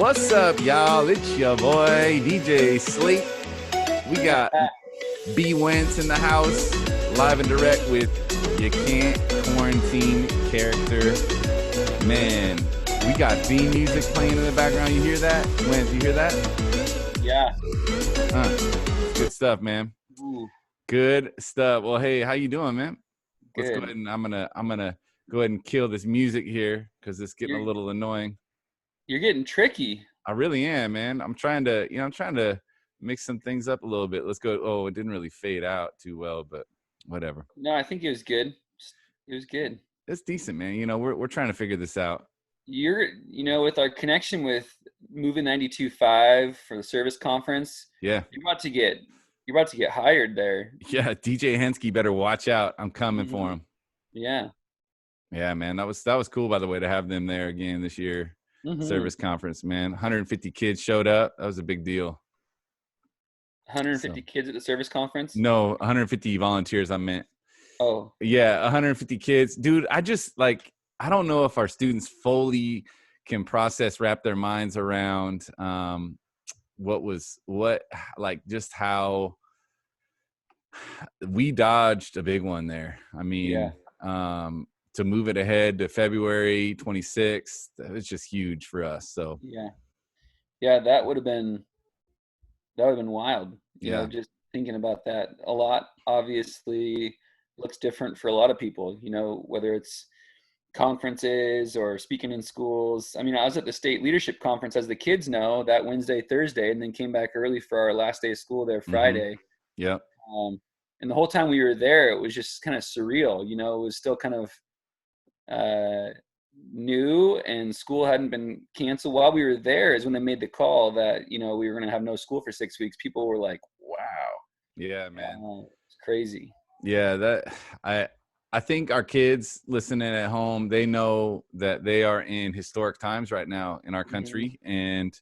What's up, y'all? It's your boy, DJ Sleep. We got B Wentz in the house, live and direct with You Can't Quarantine Character. Man, we got theme music playing in the background. You hear that? Wentz, you hear that? Yeah. Good stuff, man. Ooh. Good stuff. Well, hey, how you doing, man? Good. Let's go ahead and I'm gonna go ahead and kill this music here because it's getting a little annoying. You're getting tricky. I really am, man. I'm trying to mix some things up a little bit. Let's go. Oh, it didn't really fade out too well, but whatever. No, I think it was good. It was good. It's decent, man. You know, we're trying to figure this out. With our connection with Moving 92.5 for the service conference. Yeah. You're about to get hired there. Yeah, DJ Hensky better watch out. I'm coming for him. Yeah. Yeah, man. That was cool, by the way, to have them there again this year. Service conference, man. 150 kids showed up. That was a big deal. 150 kids at the service conference? No, 150 volunteers, I meant. Oh. Yeah, 150 kids. Dude, I don't know if our students fully can wrap their minds around just how we dodged a big one there. I mean, to move it ahead to February 26th, it's just huge for us. So yeah, that would have been wild. You know, just thinking about that. A lot obviously looks different for a lot of people, you know, whether it's conferences or speaking in schools. I mean, I was at the state leadership conference, as the kids know, that Wednesday, Thursday, and then came back early for our last day of school there Friday. Yeah. And the whole time we were there, it was just kind of surreal. You know, it was still kind of new, and school hadn't been canceled. While we were there is when they made the call that, you know, we were going to have no school for 6 weeks. People were like, wow. Yeah, man. It's crazy. Yeah, I think our kids listening at home, they know that they are in historic times right now in our country. And,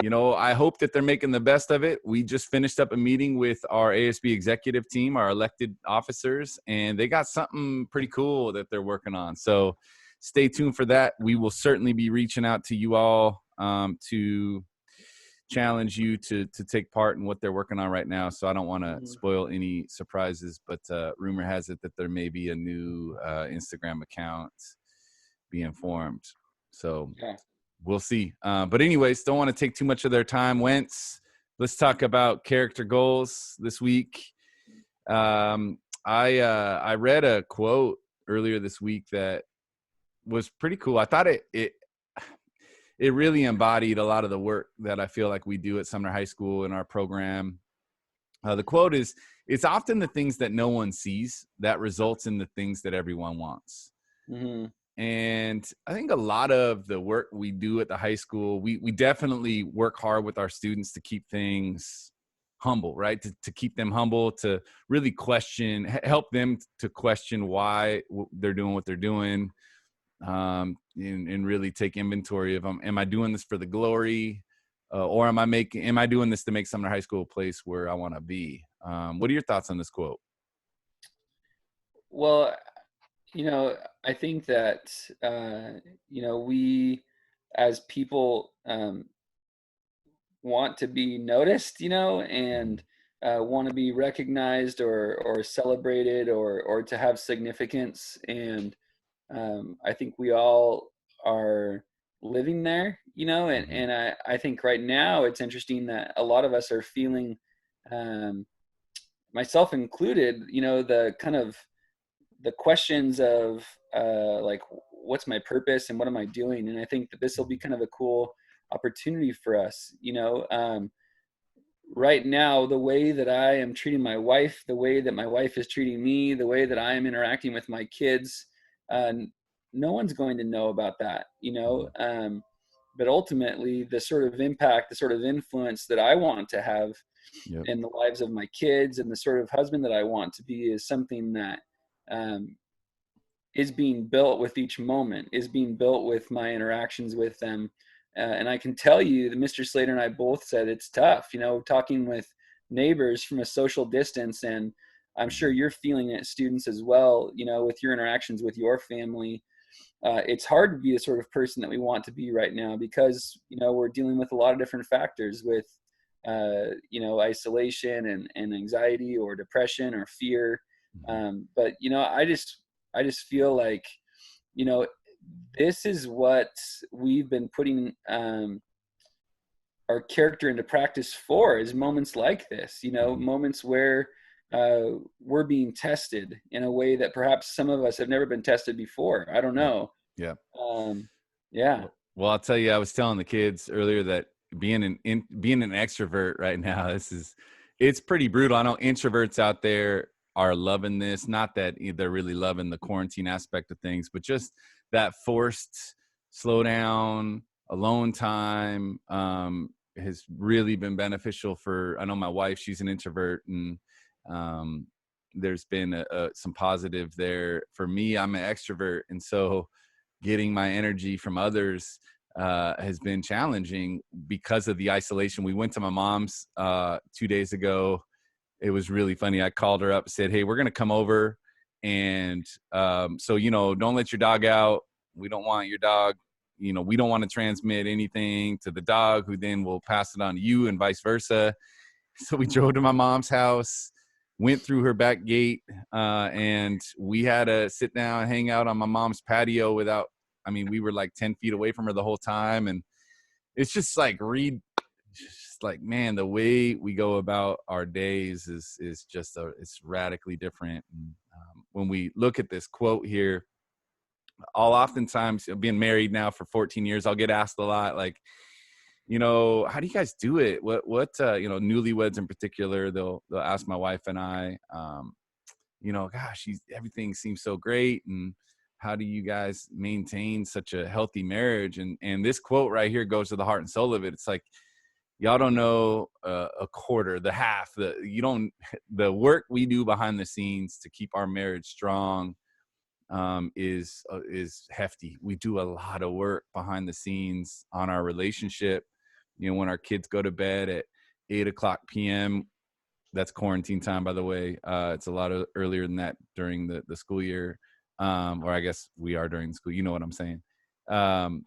you know, I hope that they're making the best of it. We just finished up a meeting with our ASB executive team, our elected officers, and they got something pretty cool that they're working on. So stay tuned for that. We will certainly be reaching out to you all to challenge you to take part in what they're working on right now. So I don't want to spoil any surprises, but rumor has it that there may be a new Instagram account being formed. So we'll see. But anyways, don't want to take too much of their time. Wentz, let's talk about character goals this week. I read a quote earlier this week that was pretty cool. I thought it really embodied a lot of the work that I feel like we do at Sumner High School in our program. The quote is, "It's often the things that no one sees that results in the things that everyone wants." And I think a lot of the work we do at the high school, we definitely work hard with our students to keep things humble, right? To keep them humble, to really help them to question why they're doing what they're doing. And really take inventory of am I doing this for the glory, or am I doing this to make Sumner High School a place where I want to be? What are your thoughts on this quote? Well, you know, I think that you know, we as people want to be noticed, you know, and want to be recognized or celebrated or to have significance. And I think we all are living there, you know, and I think right now it's interesting that a lot of us are feeling, myself included, you know, the kind of the questions of like, what's my purpose and what am I doing? And I think that this will be kind of a cool opportunity for us, you know. Right now, the way that I am treating my wife, the way that my wife is treating me, the way that I am interacting with my kids, no one's going to know about that, you know. But ultimately, the sort of impact, the sort of influence that I want to have in the lives of my kids and the sort of husband that I want to be is something that is being built with each moment, is being built with my interactions with them. And I can tell you that Mr. Slater and I both said it's tough, you know, talking with neighbors from a social distance. And I'm sure you're feeling it, students as well, you know, with your interactions with your family. it's hard to be the sort of person that we want to be right now, because, we're dealing with a lot of different factors with, isolation and anxiety or depression or fear. Mhm. But, I just feel like, you know, this is what we've been putting, our character into practice for, is moments like this, Mhm. moments where we're being tested in a way that perhaps some of us have never been tested before. I don't Yeah. know. Yeah. Um, yeah. Well, I'll tell you, I was telling the kids earlier that being an extrovert right now, it's pretty brutal. I know introverts out there are loving this. Not that they're really loving the quarantine aspect of things, but just that forced slow down, alone time, has really been beneficial for. I know my wife; she's an introvert, and um, there's been some positive there. For me, I'm an extrovert, and so getting my energy from others has been challenging because of the isolation. We went to my mom's 2 days ago. It was really funny. I called her up, said, "Hey, we're gonna come over, and so don't let your dog out. We don't want your dog. We don't want to transmit anything to the dog, who then will pass it on to you, and vice versa." So we drove to my mom's house, went through her back gate, and we had to sit down and hang out on my mom's patio without. I mean, we were like 10 feet away from her the whole time, and it's just like, man, the way we go about our days is just it's radically different. And, when we look at this quote here, I'll oftentimes, being married now for 14 years, I'll get asked a lot, like, how do you guys do it? What newlyweds in particular, they'll ask my wife and I, gosh, everything seems so great, and how do you guys maintain such a healthy marriage? And this quote right here goes to the heart and soul of it. It's like, y'all don't know a quarter, the half, the work we do behind the scenes to keep our marriage strong is hefty. We do a lot of work behind the scenes on our relationship. When our kids go to bed at 8:00 p.m., that's quarantine time, by the way. It's a lot earlier than that during the school year, or I guess we are during the school. You know what I'm saying? Um,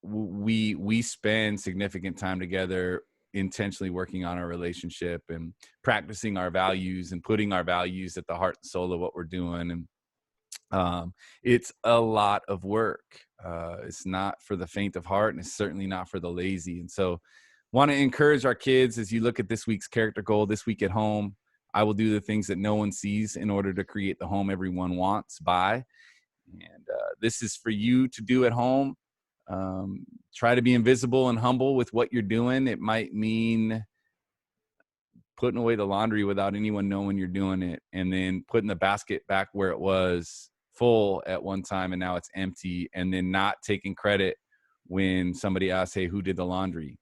we spend significant time together, intentionally working on our relationship and practicing our values and putting our values at the heart and soul of what we're doing. And it's a lot of work. It's not for the faint of heart, and it's certainly not for the lazy. And so, want to encourage our kids, as you look at this week's character goal, this week at home, I will do the things that no one sees in order to create the home everyone wants by. And this is for you to do at home. Try to be invisible and humble with what you're doing. It might mean putting away the laundry without anyone knowing you're doing it, and then putting the basket back where it was full at one time and now it's empty, and then not taking credit when somebody asks, "Hey, who did the laundry?"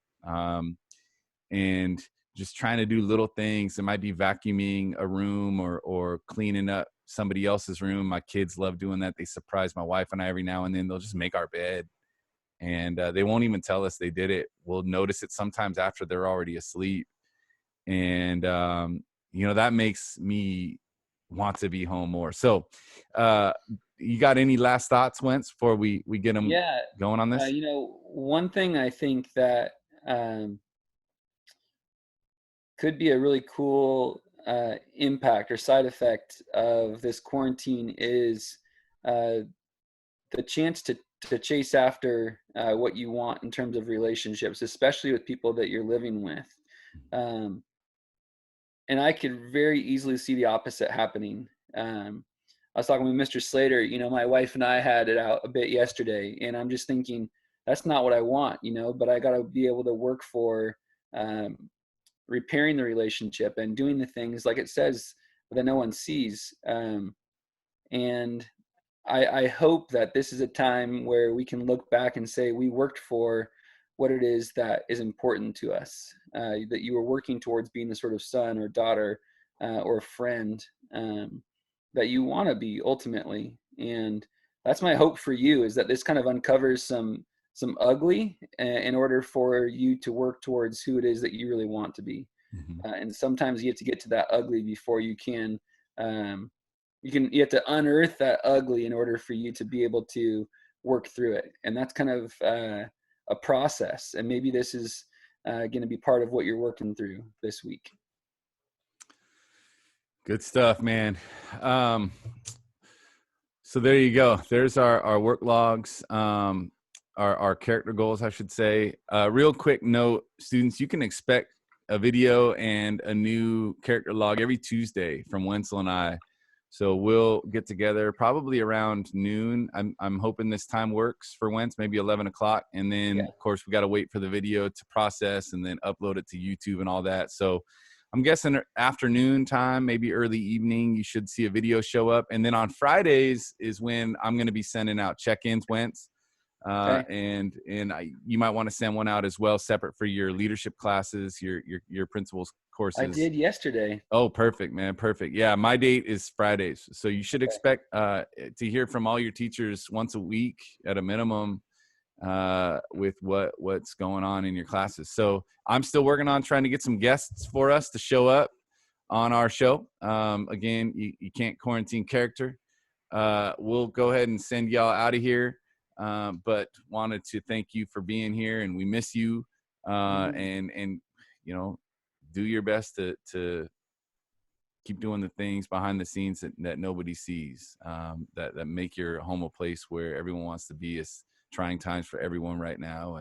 And just trying to do little things. It might be vacuuming a room or cleaning up somebody else's room. My kids love doing that. They surprise my wife and I every now and then. They'll just make our bed, and they won't even tell us they did it. We'll notice it sometimes after they're already asleep. And that makes me want to be home more. So you got any last thoughts, Wentz, before we get them Yeah. going on this? One thing I think that um, could be a really cool impact or side effect of this quarantine is uh, the chance to chase after what you want in terms of relationships, especially with people that you're living with. Um, and I could very easily see the opposite happening. I was talking with Mr. Slater. My wife and I had it out a bit yesterday, and I'm just thinking that's not what I want. But I got to be able to work for um, repairing the relationship and doing the things like it says that no one sees. And I hope that this is a time where we can look back and say we worked for what it is that is important to us, that you were working towards being the sort of son or daughter or friend that you want to be ultimately. And that's my hope for you, is that this kind of uncovers some ugly in order for you to work towards who it is that you really want to be. Mm-hmm. And sometimes you have to get to that ugly before you have to unearth that ugly in order for you to be able to work through it. And that's kind of a process. And maybe this is going to be part of what you're working through this week. Good stuff, man. So there you go. There's our work logs, our character goals, I should say. Real quick note, students, you can expect a video and a new character log every Tuesday from Wenzel and I. So we'll get together probably around noon. I'm hoping this time works for Wentz, maybe 11 o'clock. And then, of course, we got to wait for the video to process and then upload it to YouTube and all that. So I'm guessing afternoon time, maybe early evening, you should see a video show up. And then on Fridays is when I'm going to be sending out check-ins, Wentz. And you might want to send one out as well, separate for your leadership classes, your principals courses. I did yesterday. Oh, perfect, man. Perfect. Yeah. My date is Fridays. So you should expect to hear from all your teachers once a week at a minimum with what's going on in your classes. So I'm still working on trying to get some guests for us to show up on our show. Again, you can't quarantine character. We'll go ahead and send y'all out of here. But wanted to thank you for being here, and we miss you. And you know, do your best to keep doing the things behind the scenes that nobody sees, that make your home a place where everyone wants to be. It's trying times for everyone right now,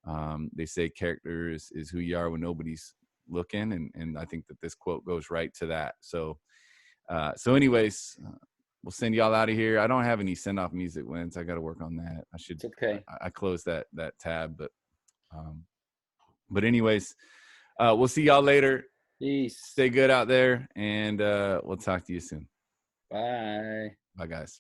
and they say character is who you are when nobody's looking, and I think that this quote goes right to that. So anyways, we'll send y'all out of here. I don't have any send off music, Wentz. I got to work on that. I should. It's okay. I closed that tab, but anyways, we'll see y'all later. Peace. Stay good out there, and we'll talk to you soon. Bye. Bye, guys.